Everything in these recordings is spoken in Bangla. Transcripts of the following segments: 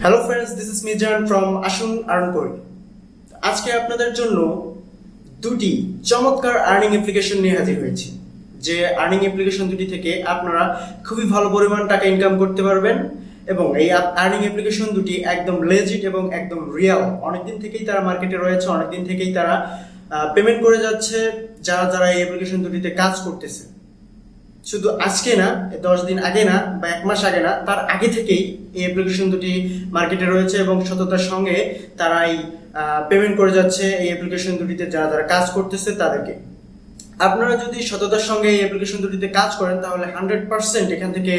Hello friends, this is Mizan from ASUN KORI। আজকে আপনাদের জন্য দুটি চমৎকার আর্নিং অ্যাপ্লিকেশন নিয়ে হাজির হয়েছি। যে আর্নিং অ্যাপ্লিকেশন দুটি থেকে আপনারা খুবই ভালো পরিমাণ টাকা ইনকাম করতে পারবেন এবং এই আর্নিং অ্যাপ্লিকেশন দুটি একদম লেজিট এবং একদম রিয়েল। অনেকদিন থেকেই তারা মার্কেটে রয়েছে, অনেকদিন থেকেই তারা পেমেন্ট করে যাচ্ছে যারা যারা এই অ্যাপ্লিকেশন দুটিতে কাজ করতেছে। শুধু আজকে না, 10 দিন আগে না বা 1 মাস আগে না, তার আগে থেকেই এই অ্যাপ্লিকেশন দুটি মার্কেটে রয়েছে এবং সততার সঙ্গে তারা এই পেমেন্ট করে যাচ্ছে এই অ্যাপ্লিকেশন দুটিতে যারা যারা কাজ করতেছে তাদেরকে। আপনারা যদি সততার সঙ্গে এই অ্যাপ্লিকেশন দুটিতে কাজ করেন তাহলে 100% এখান থেকে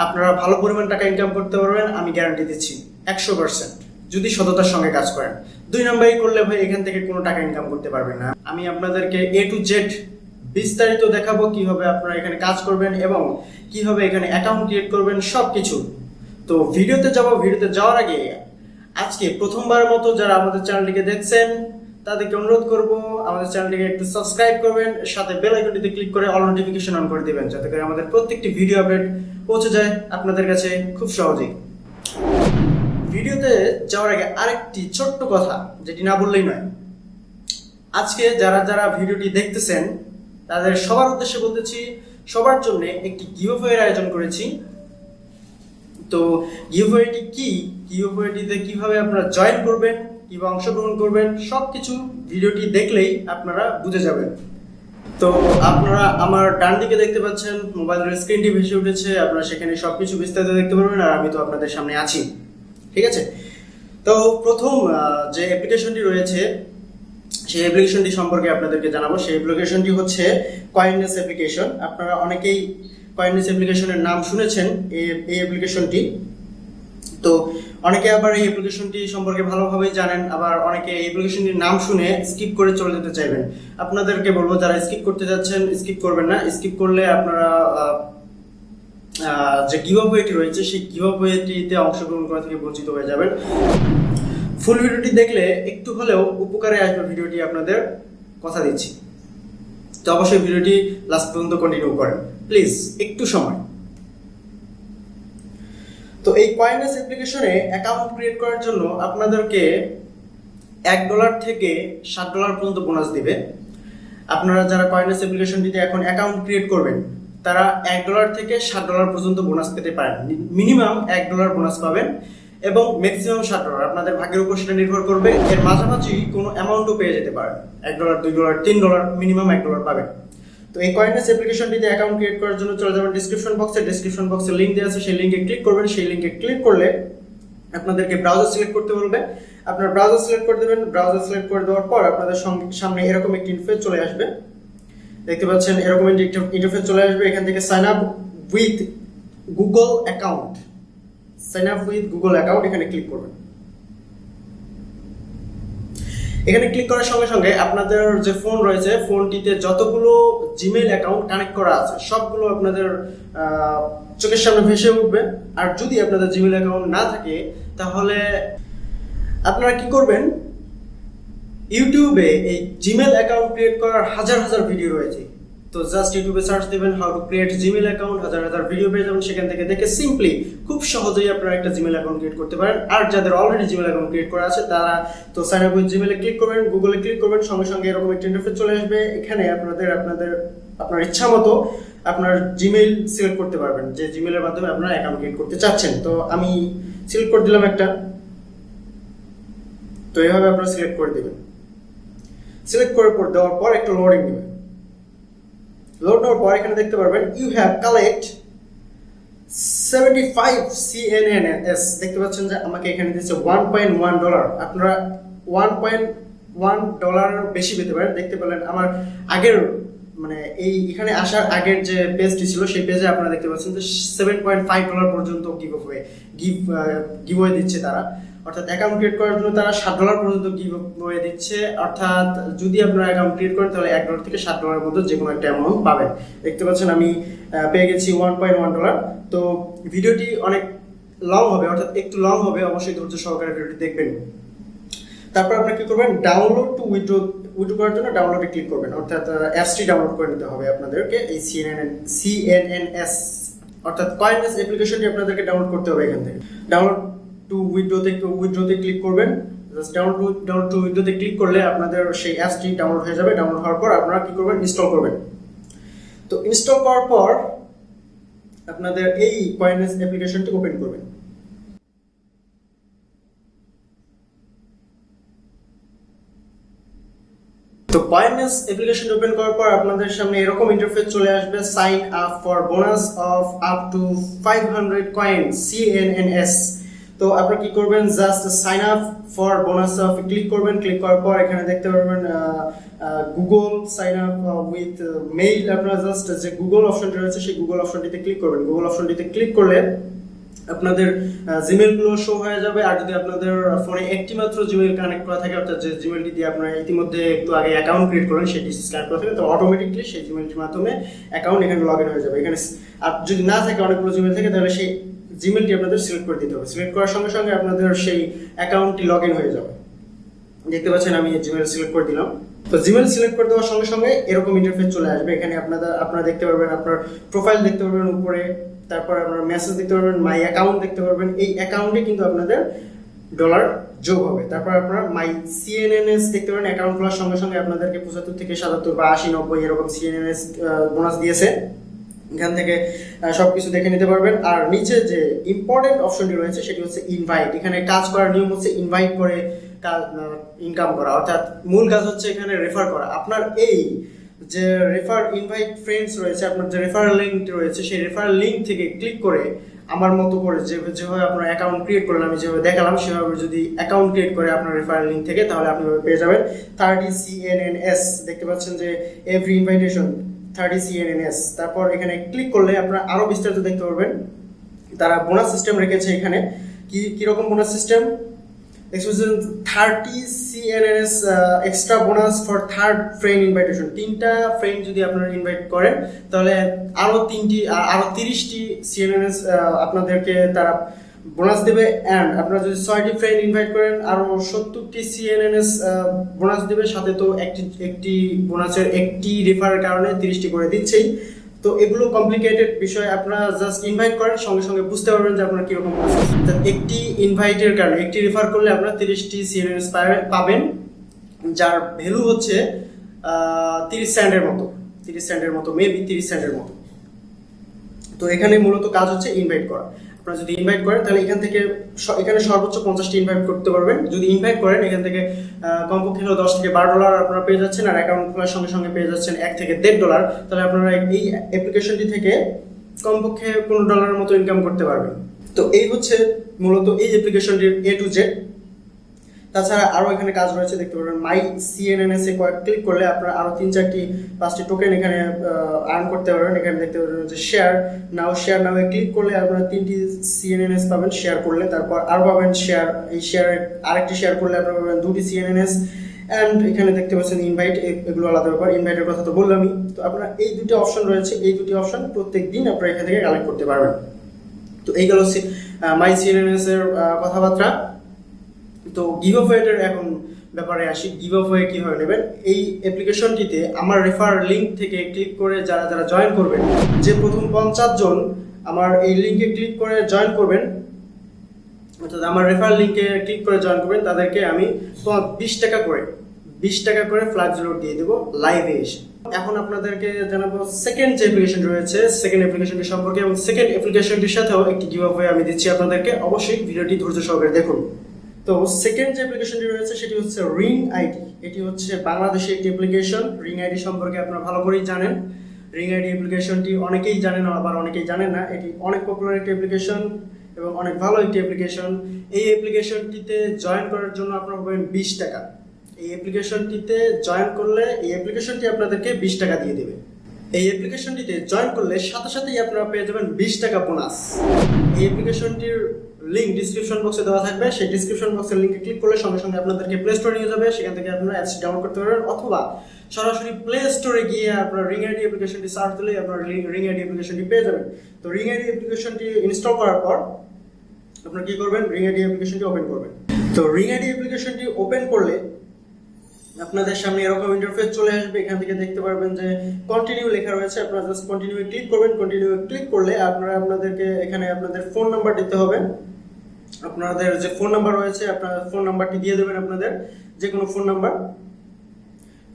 আপনারা ভালো পরিমাণ টাকা ইনকাম করতে পারবেন, আমি গ্যারান্টি দিচ্ছি 100%, যদি সততার সঙ্গে কাজ করেন। 2 নম্বরই করলে ভাই এখান থেকে কোনো টাকা ইনকাম করতে পারবেন না। আমি আপনাদেরকে A to Z বিস্তারিত দেখাবো কিভাবে আপনারা এখানে কাজ করবেন এবং কিভাবে এখানে অ্যাকাউন্ট ক্রিয়েট করবেন সবকিছু। তো ভিডিওতে যাওয়ার আগে আজকে প্রথমবারের মতো যারা আমাদের চ্যানেলটিকে দেখছেন তাদেরকে অনুরোধ করব আমাদের চ্যানেলটিকে একটু সাবস্ক্রাইব করবেন, সাথে বেল আইকনটিতে ক্লিক করে অল নোটিফিকেশন অন করে দিবেন, যাতে করে আমাদের প্রত্যেকটি ভিডিও আপডেট পৌঁছে যায় আপনাদের কাছে খুব সহজেই। ভিডিওতে যাওয়ার আগে আরেকটি ছোট্ট কথা যেটি না বললেই নয়। আজকে যারা যারা ভিডিওটি দেখতেছেন তাদের সবার উদ্দেশ্যে বলতেছি, সবার জন্য একটি গিভঅ্যাওয়ের আয়োজন করেছি। তো গিভঅ্যাওয়েটি কি, গিভঅ্যাওয়েটিতে কিভাবে আপনারা জয়েন করবেন, কিভাবে অংশগ্রহণ করবেন, সবকিছু ভিডিওটি দেখলেই আপনারা বুঝে যাবেন। তো আপনারা আমার ডান দিকে দেখতে পাচ্ছেন মোবাইলের স্ক্রিনটি ভেসে উঠেছে, আপনারা সেখানে সবকিছু বিস্তারিত দেখতে পারবেন আর আমি তো আপনাদের সামনে আছি। ঠিক আছে, তো প্রথম যে অ্যাপ্লিকেশনটি রয়েছে সেই অ্যাপ্লিকেশনটি সম্পর্কে আপনাদেরকে জানাবো। সেই অ্যাপ্লিকেশনটি হচ্ছে কয়েননেস অ্যাপ্লিকেশন। আপনারা অনেকেই কয়েননেস অ্যাপ্লিকেশনের নাম শুনেছেন এই অ্যাপ্লিকেশনটি। তো অনেকে আবার এই অ্যাপ্লিকেশনটি সম্পর্কে ভালোভাবেই জানেন, আবার অনেকে এই অ্যাপ্লিকেশনটির নাম শুনে স্কিপ করে চলে যেতে চাইবেন। আপনাদেরকে বলবো যারা স্কিপ করতে যাচ্ছেন স্কিপ করবেন না। স্কিপ করলে আপনারা যে গিভঅ্যাওয়েটি রয়েছে সেই গিভঅ্যাওয়েটিতে অংশগ্রহণ করা থেকে বঞ্চিত হয়ে যাবেন। ফুল ভিডিওটি দেখলে একটু হলেও উপকারে আসবে ভিডিওটি, আপনাদের কথা দিচ্ছি। তো অবশ্যই ভিডিওটি লাস্ট পর্যন্ত কন্টিনিউ করেন প্লিজ, একটু সময়। তো এই কয়েননেস অ্যাপ্লিকেশনে অ্যাকাউন্ট ক্রিয়েট করার জন্য আপনাদেরকে $1 থেকে $7 পর্যন্ত বোনাস দিবে। আপনারা যারা কয়েননেস অ্যাপ্লিকেশনটিতে এখন অ্যাকাউন্ট ক্রিয়েট করবেন তারা $1 থেকে $7 পর্যন্ত বোনাস পেতে পারেন। মিনিমাম $1 বোনাস পাবেন এবং ম্যাক্সিমাম $7। আপনাদের ভাগ্যের উপর সেটা নির্ভর করবে। এর মাঝামাঝি কোনো অ্যামাউন্টও পেয়ে যেতে পারেন, $1, $2, $3, মিনিমাম $1 পাবেন। তো এই কয়েননেস অ্যাপ্লিকেশনটিতে অ্যাকাউন্ট ক্রিয়েট করার জন্য চলে যাবেন ডিসক্রিপশন বক্সে লিঙ্ক দেওয়া আছে, সেই লিঙ্কে ক্লিক করবেন। সেই লিঙ্কে ক্লিক করলে আপনাদেরকে ব্রাউজার সিলেক্ট করতে বলবে। আপনার ব্রাউজার সিলেক্ট করে দেবেন। ব্রাউজার সিলেক্ট করে দেওয়ার পর আপনাদের সামনে এরকম একটি ইন্টারফেস চলে আসবে। দেখতে পাচ্ছেন এরকম একটি ইন্টারফেস চলে আসবে। এখান থেকে sign up with Google account, এখানে ক্লিক করবেন। এখানে ক্লিক করার সঙ্গে সঙ্গে আপনাদের যে ফোন রয়েছে ফোনটিতে যতগুলো জিমেইল অ্যাকাউন্ট কানেক্ট করা আছে সবগুলো আপনাদের চোখের সামনে ভেসে উঠবে। আর যদি আপনাদের জিমেইল অ্যাকাউন্ট না থাকে তাহলে আপনারা কি করবেন, ইউটিউবে এই জিমেইল অ্যাকাউন্ট ক্রিয়েট করার হাজার হাজার ভিডিও রয়েছে। তো জাস্ট ইউটিউবে সার্চ দেবেন how to create Gmail account, হাজার হাজার ভিডিও পেয়ে যাবেন। সেখান থেকে দেখে সিম্পলি খুব সহজেই আপনারা একটা জিমেইল অ্যাকাউন্ট ক্রিয়েট করতে পারেন। আর যাদের অলরেডি জিমেইল অ্যাকাউন্ট ক্রিয়েট করা আছে তারা তো সাইন আপ উইথ জিমেইলে ক্লিক করবেন, গুগলে ক্লিক করবেন, সঙ্গে সঙ্গে এরকম একটা ইন্টারফেস চলে আসবে। এখানে আপনার ইচ্ছা মতো আপনার জিমেইল সিলেক্ট করতে পারবেন, যে জিমেইলের মাধ্যমে আপনারা অ্যাকাউন্ট ক্রিয়েট করতে চাচ্ছেন। তো আমি সিলেক্ট করে দিলাম একটা। তো এইভাবে আপনারা সিলেক্ট করে দিবেন। সিলেক্ট করে দেওয়ার পর একটু লোডিং নেবে। লোড নেওয়ার পর এখানে দেখতে পারবেন ইউ হ্যাভ কালেক্ট 75 CNNS। দেখতে পাচ্ছেন যে আমাকে এখানে দিচ্ছে $1.1। আপনারা $1.1 বেশি পেতে পারেন। দেখতে পেলেন আমার আগের এখানে আসার আগের যে পেজটি ছিল সেই পেজে আপনারা দেখতে পাচ্ছেন যে $7.5 পর্যন্ত গিভওয়ে দিচ্ছে তারা। অর্থাৎ অ্যাকাউন্ট ক্রিয়েট করার জন্য তারা $7 পর্যন্ত গিভওয়ে দিচ্ছে। অর্থাৎ যদি আপনারা অ্যাকাউন্ট ক্রিয়েট করেন তাহলে $1 থেকে $7 মধ্যে যে কোনো একটা অ্যামাউন্ট পাবেন। দেখতে পাচ্ছেন আমি পেয়ে গেছি $1.1। তো ভিডিওটি অনেক লং হবে, অর্থাৎ একটু লং হবে, অবশ্যই ধৈর্য সহকারে ভিডিওটি দেখবেন। তারপর আপনারা কি করবেন, ডাউনলোড টু উইথড্র করার জন্য ডাউনলোডে ক্লিক করবেন। অর্থাৎ অ্যাপসটি ডাউনলোড করে নিতে হবে আপনাদেরকে। এই CNNS অর্থাৎ কয়েননেস অ্যাপ্লিকেশনটি আপনাদেরকে ডাউনলোড করতে হবে। এখান থেকে ডাউনলোড টু উইথড্রোতে ক্লিক করবেন। জাস্ট ডাউন টু উইথড্রোতে ক্লিক করলে আপনাদের সেই অ্যাপসটি ডাউনলোড হয়ে যাবে। ডাউনলোড হওয়ার পর আপনারা কি করবেন, ইনস্টল করবেন। তো ইনস্টল করার পর আপনাদের এই কয়েনস অ্যাপ্লিকেশনটি ওপেন করবেন। তো কয়েনস অ্যাপ্লিকেশন ওপেন করার পর আপনাদের সামনে এরকম ইন্টারফেস চলে আসবে, sign up for bonus of up to 500 coin CNNS। তো আপনারা কি করবেন, just sign up for bonus of click করবেন। ক্লিক করার পর এখানে দেখতে পারবেন Google sign up with mail. আপনারা জাস্ট যে গুগল অপশনটি রয়েছে সেই গুগল অপশনটিতে ক্লিক করবেন। গুগল অপশনটিতে ক্লিক করলে আপনাদের জিমেলগুলো শো হয়ে যাবে। আর যদি আপনাদের ফোনে একটি মাত্র জিমেল কানেক্ট করা থাকে, অর্থাৎ যে জিমেলটি দিয়ে আপনারা ইতিমধ্যে একটু আগে অ্যাকাউন্ট ক্রিয়েট করেন সেটি কানেক্ট করা থাকে, তো অটোমেটিকলি সেই জিমেলটির মাধ্যমে অ্যাকাউন্ট এখানে লগ ইন হয়ে যাবে। এখানে আর যদি না থাকে, অনেকগুলো জিমেল থাকে, তাহলে সেই জিমেলটি আপনাদের সিলেক্ট করে দিতে হবে। সিলেক্ট করার সঙ্গে সঙ্গে আপনাদের সেই অ্যাকাউন্টটি লগ ইন হয়ে যাবে। দেখতে পাচ্ছেন আমি জিমেল সিলেক্ট করে দিলাম। তো জিমেল সিলেক্ট করে দেওয়ার সঙ্গে সঙ্গে এরকম ইন্টারফেস চলে আসবে। এখানে আপনারা দেখতে পারবেন, আপনার প্রোফাইল দেখতে পারবেন উপরে, তারপর আপনার মেসেজ দেখতে পারবেন, মাই অ্যাকাউন্ট দেখতে পারবেন। এই অ্যাকাউন্টে কিন্তু আপনাদের ডলার যোগ হবে। তারপর আপনারা মাই CNNS দেখতে পারেন। অ্যাকাউন্ট খোলার সঙ্গে সঙ্গে আপনাদেরকে 75 থেকে 77 বা 80 90 এরকম CNNS বোনাস দিয়েছে। এখান থেকে সবকিছু দেখে নিতে পারবেন। আর নিচে যে ইম্পর্টেন্ট অপশনটি রয়েছে সেটি হচ্ছে ইনভাইট। এখানে কাজ করার নিয়ম হচ্ছে ইনভাইট করে ইনকাম করা, অর্থাৎ মূল কাজ হচ্ছে এখানে রেফার করা। আপনার এই যে রেফার ইনভাইট ফ্রেন্ডস রয়েছে, আপনার যে রেফারেল লিঙ্ক রয়েছে, সেই রেফারেল লিঙ্ক থেকে ক্লিক করে আমার মতো করে যেভাবে আপনার অ্যাকাউন্ট ক্রিয়েট করলেন, আমি যেভাবে দেখালাম সেভাবে যদি অ্যাকাউন্ট ক্রিয়েট করে আপনার রেফারেল লিঙ্ক থেকে, তাহলে আপনি পেয়ে যাবেন 30 CNNS। দেখতে পাচ্ছেন যে এভরি ইনভাইটেশন 30 CNNS। তারপর এখানে ক্লিক করলে আপনারা আরো বিস্তারিত দেখতে পারবেন। তারা বোনাস সিস্টেম রেখেছে এখানে। কিরকম bonus system? 30 CNNS extra bonus for third friend invitation. 3টা ফ্রেন্ড যদি আপনারা ইনভাইট করেন, তাহলে আরো 30টি CNNS আপনাদেরকে তারা বোনাস দেবে। অ্যান্ড আপনারা যদি 6টি ফ্রেন্ড ইনভাইট করেন, আরো 70টি CNNS বোনাস দেবে। সাথে তো একটি বোনাসের একটি রেফারের কারণে 30টি করে দিচ্ছেই। তো এগুলো কমপ্লিকেটেড বিষয়, আপনারা জাস্ট ইনভাইট করেন, সঙ্গে সঙ্গে বুঝতে পারবেন যে আপনারা কিরকম একটি ইনভাইটের কারণে, একটি রেফার করলে আপনারা 30টি CNNS পাবেন, যার ভ্যালু হচ্ছে 30 সেন্টের মতো, মেবি 30 সেন্টের মতো। তো এখানে মূলত কাজ হচ্ছে ইনভাইট করা। আপনারা যদি ইনভাইট করেন তাহলে এখানে সর্বোচ্চ 50টি ইনভাইট করতে পারবেন। যদি ইনভাইট করেন এখান থেকে কমপক্ষে হলো $10 থেকে $12 আপনারা পেয়ে যাচ্ছেন। আর অ্যাকাউন্ট খোলার সঙ্গে সঙ্গে পেয়ে যাচ্ছেন $1 থেকে $1.5। তাহলে আপনারা এই অ্যাপ্লিকেশনটি থেকে কমপক্ষে $15 মতো ইনকাম করতে পারবেন। তো এই হচ্ছে মূলত এই অ্যাপ্লিকেশনটির A to Z। তাছাড়া আরো এখানে কাজ রয়েছে, দেখতে পারবেন মাই CNNS এ ক্লিক করলে আপনারা আরো 3-4-5টি টোকেন এখানে আর্ন করতে পারবেন। এখানে দেখতে পারবেন যে শেয়ার নাও এ ক্লিক করলে আপনারা 3টি CNNS পাবেন শেয়ার করলে। তারপর আরো পাবেন শেয়ার, এই শেয়ার আরেকটি শেয়ার করলে আপনারা পাবেন 2টি CNNS। অ্যান্ড এখানে দেখতে পাচ্ছেন ইনভাইট, এগুলো আলাদা ব্যাপার। ইনভাইটের কথা তো বললামই। তো আপনারা এই দুটি অপশন রয়েছে, এই দুটি অপশন প্রত্যেক দিন আপনারা এখান থেকে কালেক্ট করতে পারবেন। তো এই গেল মাই CNNS এর কথাবার্তা। তো গিভঅ্যাওয়ের এখন ব্যাপারে আসি। গিভঅ্যাওয়ে কিভাবে নেবেন? এই অ্যাপ্লিকেশনটিতে আমার রেফার লিঙ্ক থেকে ক্লিক করে যারা জয়েন করবেন, যে প্রথম 50 জন আমার এই লিঙ্কে ক্লিক করে জয়েন করবেন, অর্থাৎ আমার রেফার লিঙ্কে ক্লিক করে জয়েন করবেন, তাদেরকে আমি 20 টাকা করে ফ্ল্যাগ লোড দিয়ে দেবো লাইভে এসে। এখন আপনাদেরকে জানাবো সেকেন্ড যে অ্যাপ্লিকেশন রয়েছে, সেকেন্ড অ্যাপ্লিকেশনটি সম্পর্কে, এবং সেকেন্ড অ্যাপ্লিকেশনটির সাথেও একটি গিভঅ্যাওয়ে আমি দিচ্ছি আপনাদেরকে। অবশ্যই ভিডিওটি ধৈর্য সহকারে দেখুন। তো সেকেন্ড যে অ্যাপ্লিকেশনটি রয়েছে সেটি হচ্ছে রিং আইডি। এটি হচ্ছে বাংলাদেশের একটি অ্যাপ্লিকেশন। রিং আইডি সম্পর্কে আপনারা ভালো করেই জানেন। রিং আইডি অ্যাপ্লিকেশনটি অনেকেই জানেন, আবার অনেকেই জানেন না। এটি অনেক পপুলার একটি অ্যাপ্লিকেশন এবং অনেক ভালো একটি অ্যাপ্লিকেশন। এই অ্যাপ্লিকেশনটিতে জয়েন করার জন্য আপনারা পাবেন 20 টাকা। এই অ্যাপ্লিকেশনটিতে জয়েন করলে এই অ্যাপ্লিকেশনটি আপনাদেরকে 20 টাকা দিয়ে দেবে। এই অ্যাপ্লিকেশনটিতে জয়েন করলে সাথে সাথেই আপনারা পেয়ে যাবেন 20 টাকা বোনাস। এই অ্যাপ্লিকেশনটির লিঙ্ক ডিসক্রিপশন বক্সে দেওয়া থাকবে। সেই ডিসক্রিপশন বক্সের লিঙ্কে ক্লিক করলে সঙ্গে সঙ্গে আপনাদেরকে প্লে স্টোরে নিয়ে যাবে। সেখান থেকে আপনারা অ্যাপসটি ডাউনলোড করতে পারবেন, অথবা সরাসরি প্লে স্টোরে গিয়ে আপনারা রিং আইডি অ্যাপ্লিকেশনটি সার্চ দিলেই আপনারা রিং আইডি অ্যাপ্লিকেশনটি পেয়ে যাবেন। তো রিং আইডি অ্যাপ্লিকেশনটি ইনস্টল করার পর আপনারা কি করবেন, রিং আইডি অ্যাপ্লিকেশনটি ওপেন করবেন। তো রিং আইডি অ্যাপ্লিকেশনটি ওপেন করলে আপনাদের সামনে এরকম ইন্টারফেস চলে আসবে। এখান থেকে দেখতে পারবেন যে কন্টিনিউ লেখা রয়েছে, আপনারা জাস্ট কন্টিনিউ ক্লিক করবেন। কন্টিনিউ ক্লিক করলে আপনাদেরকে এখানে আপনাদের ফোন নাম্বার দিতে হবে। আপনাদের যে ফোন নাম্বার রয়েছে আপনার ফোন নাম্বারটি দিয়ে দেবেন, আপনাদের যে কোনো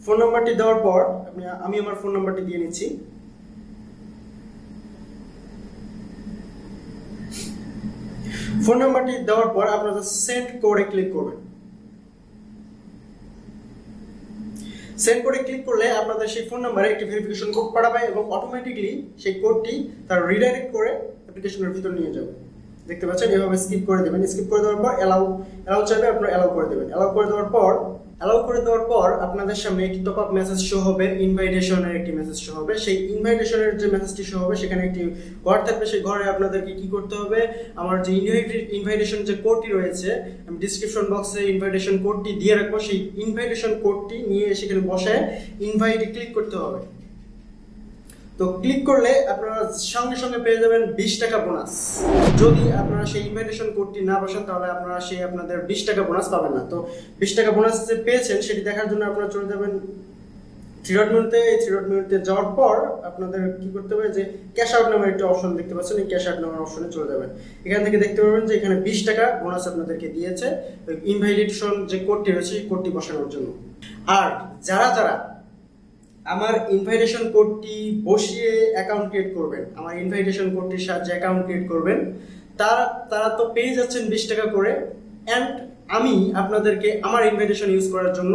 ফোন নাম্বারটি দেওয়ার পর আমি আমার ফোন নাম্বারটি দিয়ে নিচ্ছি। ফোন নাম্বারটি দেওয়ার পর আপনারা সেন্ড কোডে ক্লিক করবেন। সেন্ড কোডে ক্লিক করলে আপনাদের সেই ফোন নাম্বারে একটি ভেরিফিকেশন কোড পাঠাবে এবং অটোমেটিকলি সেই কোডটি তার রিডাইরেক্ট করে অ্যাপ্লিকেশনের ভিতর নিয়ে যাবে। দেখতে পাচ্ছেন, এভাবে স্কিপ করে দেবেন। স্কিপ করে দেওয়ার পর অ্যালাউ চাইবে, আপনারা অ্যালাউ করে দেবেন। অ্যালাউ করে দেওয়ার পর আপনাদের সামনে একটি টপ আপ মেসেজ শো হবে, ইনভাইটেশনের একটি মেসেজ শো হবে। সেই ইনভাইটেশনের যে মেসেজটি শো হবে সেখানে একটি ঘর থাকবে। সেই ঘরে আপনাদেরকে কি করতে হবে, আমার যে ইনভাইটেশন যে কোডটি রয়েছে আমি ডিসক্রিপশন বক্সে ইনভাইটেশন কোডটি দিয়ে রাখবো। সেই ইনভাইটেশন কোডটি নিয়ে সেখানে বসে ইনভাইটে ক্লিক করতে হবে। তো ক্লিক করলে আপনারা সঙ্গে সঙ্গে পেয়ে যাবেন 20 টাকা বোনাস। যদি আপনারা সেই ইনভাইটেশন কোডটি না বসান তাহলে আপনারা আপনাদের 20 টাকা বোনাস পাবেন না। তো 20 টাকা বোনাস যে পেয়েছেন সেটি দেখার জন্য আপনারা চলে যাবেন থ্রি ডট মেনুতে। এই থ্রি ডট মেনুতে যাওয়ার পর আপনাদের কি করতে হবে, যে ক্যাশ আউট নামের একটা অপশন দেখতে পাচ্ছেন, এই ক্যাশ আউট নামের অপশনে চলে যাবেন। এখান থেকে দেখতে পাবেন যে এখানে 20 টাকা বোনাস আপনাদেরকে দিয়েছে ইনভাইটেশন যে কোডটি রয়েছে এই কোডটি বসানোর জন্য। আর যারা আমার ইনভাইটেশন কোডটি বসিয়ে অ্যাকাউন্ট ক্রিয়েট করবেন, আমার ইনভাইটেশন কোডটির সাহায্যে অ্যাকাউন্ট ক্রিয়েট করবেন, তারা তো পেয়ে যাচ্ছেন 20 টাকা করে। অ্যান্ড আমি আপনাদেরকে আমার ইনভাইটেশন ইউজ করার জন্য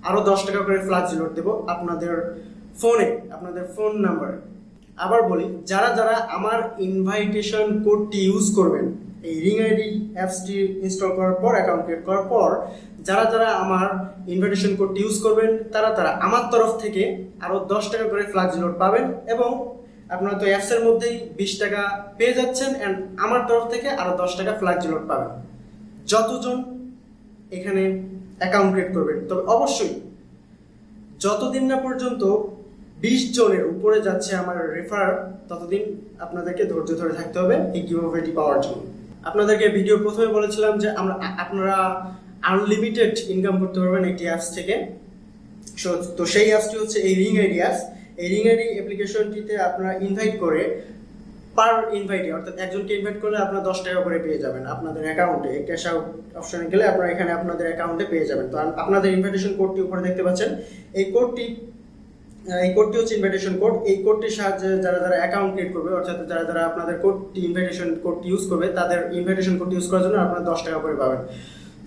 আরও 10 টাকা করে ফ্ল্যাশ লোড দেবো আপনাদের ফোনে, আপনাদের ফোন নাম্বারে। আবার বলি, যারা আমার ইনভাইটেশন কোডটি ইউজ করবেন, এই রিং আইডি অ্যাপসটি ইনস্টল করার পর অ্যাকাউন্ট ক্রিয়েট করার পর যারা আমার ইনভাইটেশন কোডটি ইউজ করবেন তারা আমার তরফ থেকে আরও 10 টাকা করে ফ্ল্যাশ লোড পাবেন। এবং আপনারা তো অ্যাপসের মধ্যেই 20 টাকা পেয়ে যাচ্ছেন, অ্যান্ড আমার তরফ থেকে আরও 10 টাকা ফ্ল্যাশ লোড পাবেন যতজন এখানে অ্যাকাউন্ট ক্রিয়েট করবেন। তবে অবশ্যই যতদিন না পর্যন্ত 20 জনের উপরে যাচ্ছে আমার রেফার, ততদিন আপনাদেরকে ধৈর্য ধরে থাকতে হবে এই গিভঅ্যাওয়েটি পাওয়ার জন্য। আপনাদেরকে ভিডিও প্রথমে বলেছিলাম যে আপনারা আনলিমিটেড ইনকাম করতে পারবেন একটি অ্যাপস থেকে। তো সেই অ্যাপসটি হচ্ছে এই রিং আইডি অ্যাপস। এই রিং আইডি অ্যাপ্লিকেশনটিতে আপনারা ইনভাইট করে পার ইনভাইটে, অর্থাৎ একজনকে ইনভাইট করলে আপনারা 10 টাকা করে পেয়ে যাবেন আপনাদের অ্যাকাউন্টে। ক্যাশ আউট অপশনে গেলে আপনারা এখানে আপনাদের অ্যাকাউন্টে পেয়ে যাবেন। তো আপনাদের ইনভাইটেশন কোডটি উপরে দেখতে পাচ্ছেন, এই কোডটি হচ্ছে ইনভাইটেশন কোড। এই কোডটির সাহায্যে যারা অ্যাকাউন্ট ক্রিয়েট করবে, অর্থাৎ যারা আপনাদের কোডটি ইনভাইটেশন কোডটি ইউজ করবে, তাদের ইনভাইটেশন কোডটি ইউজ করার জন্য আপনারা 10 টাকা করে পাবেন।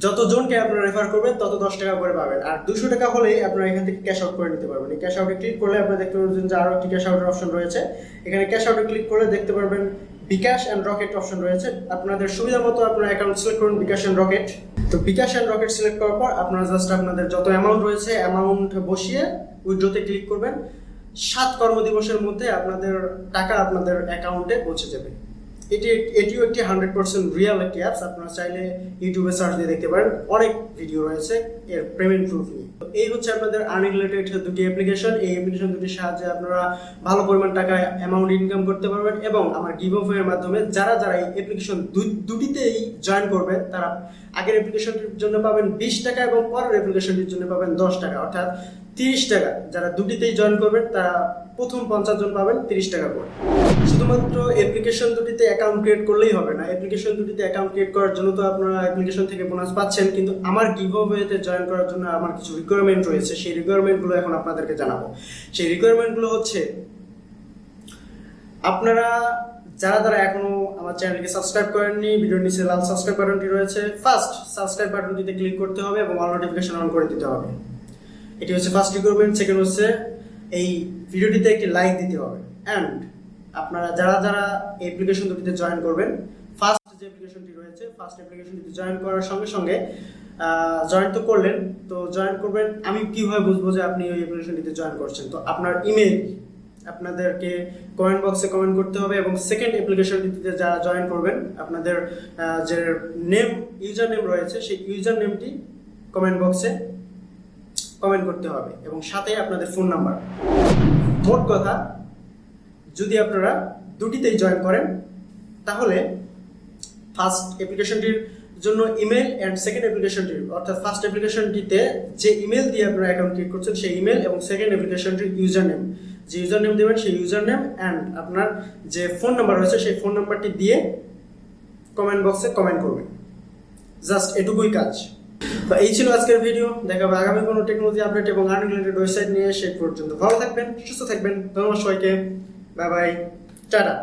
যতজনকে আপনারা রেফার করবেন তত 10 টাকা করে পাবেন। আর 200 টাকা হলেই আপনারা এখান থেকে ক্যাশ আউট করে নিতে পারবেন। এই ক্যাশ আউটে ক্লিক করলে আপনারা দেখতে পারবেন যে আরও একটি ক্যাশ আউটের অপশন রয়েছে। এখানে ক্যাশ আউটে ক্লিক করলে দেখতে পারবেন বিকাশ অ্যান্ড রকেট অপশন রয়েছে। আপনাদের সুবিধা মতো আপনারা অ্যাকাউন্ট সিলেক্ট করুন বিকাশ অ্যান্ড রকেট। তো বিকাশ অ্যান্ড রকেট সিলেক্ট করার পর আপনারা জাস্ট আপনাদের যত অ্যামাউন্ট রয়েছে অ্যামাউন্ট বসিয়ে উইথড্রতে ক্লিক করবেন। 7 কর্মদিবসের মধ্যে আপনাদের টাকা আপনাদের অ্যাকাউন্টে পৌঁছে যাবে। এটিও একটি 100% রিয়েল একটি অ্যাপস। আপনারা চাইলে ইউটিউবে সার্চ দিয়ে দেখতে পারেন, অনেক ভিডিও রয়েছে এর পেমেন্ট প্রুফ নিয়ে। তো এই হচ্ছে আপনাদের আর্নিং রিলেটেড দুটি অ্যাপ্লিকেশন। এই অ্যাপ্লিকেশন দুটির সাহায্যে আপনারা ভালো পরিমাণ টাকা অ্যামাউন্ট ইনকাম করতে পারবেন। এবং আমার গিভঅ্যাওয়ের মাধ্যমে যারা এই অ্যাপ্লিকেশন দুটিতেই জয়েন করবেন তারা আগের অ্যাপ্লিকেশনটির জন্য পাবেন 20 টাকা এবং পরের অ্যাপ্লিকেশনটির জন্য পাবেন 10 টাকা, অর্থাৎ 30 টাকা। যারা দুটিতেই জয়েন করবেন তারা প্রথম 50 জন পাবেন 30 টাকা করে। শুধুমাত্র অ্যাপ্লিকেশন দুটিতে অ্যাকাউন্ট ক্রিয়েট করলেই হবে না। অ্যাপ্লিকেশন দুটিতে অ্যাকাউন্ট ক্রিয়েট করার জন্য তো আপনারা অ্যাপ্লিকেশন থেকে বোনাস পাচ্ছেন, কিন্তু আমার গিভঅ্যাওয়েতে জয়েন করার জন্য আমার কিছু রিকোয়ারমেন্ট রয়েছে। সেই রিকোয়ারমেন্টগুলো এখন আপনাদেরকে জানাবো। সেই রিকোয়ারমেন্টগুলো হচ্ছে, আপনারা যারা এখনো আমার চ্যানেলকে সাবস্ক্রাইব করেননি, ভিডিওর নিচে লাল সাবস্ক্রাইব বাটনটি রয়েছে, ফার্স্ট সাবস্ক্রাইব বাটনটিতে ক্লিক করতে হবে এবং অল নোটিফিকেশন অন করে দিতে হবে। এটি হচ্ছে ফার্স্ট রিকোয়ারমেন্ট। সেকেন্ড হচ্ছে এই ভিডিওটিতে একটি লাইক দিতে হবে। অ্যান্ড আপনারা যারা অ্যাপ্লিকেশন দুটিতে জয়েন করবেন, ফার্স্ট যে অ্যাপ্লিকেশনটি রয়েছে ফার্স্ট অ্যাপ্লিকেশনটিতে জয়েন করার সঙ্গে সঙ্গে জয়েন তো করলেন, তো জয়েন করবেন। আমি কিভাবে বুঝবো যে আপনি ওই অ্যাপ্লিকেশনটিতে জয়েন করছেন? তো আপনার ইমেল আপনাদেরকে কমেন্ট বক্সে কমেন্ট করতে হবে এবং সেকেন্ড অ্যাপ্লিকেশনটিতে যারা জয়েন করবেন আপনাদের যে ইউজার নেম রয়েছে সেই ইউজার নেমটি কমেন্ট বক্সে কমেন্ট করতে হবে এবং সাথে আপনাদের ফোন নাম্বার। মোট কথা, যদি আপনারা দুটিতেই জয়েন করেন তাহলে ফার্স্ট অ্যাপ্লিকেশনটির জন্য ইমেল অ্যান্ড সেকেন্ড অ্যাপ্লিকেশনটির, অর্থাৎ ফার্স্ট অ্যাপ্লিকেশনটিতে যে ইমেল দিয়ে আপনারা অ্যাকাউন্ট ক্রিয়েট করছেন সেই ইমেল এবং সেকেন্ড অ্যাপ্লিকেশনটির ইউজার নেম, যে ইউজার নেম দেবেন সেই ইউজার নেম অ্যান্ড আপনার যে ফোন নাম্বার রয়েছে সেই ফোন নাম্বারটি দিয়ে কমেন্ট বক্সে কমেন্ট করবেন। জাস্ট এটুকুই কাজ। তো এই ছিল আজকের ভিডিও। দেখা হবে আগামী কোনো টেকনোলজি আপডেট এবং আর্নিং রিলেটেড ওয়েবসাইট নিয়ে। সেই পর্যন্ত ভালো থাকবেন, সুস্থ থাকবেন। ধন্যবাদ সবাইকে। Bye bye, tata.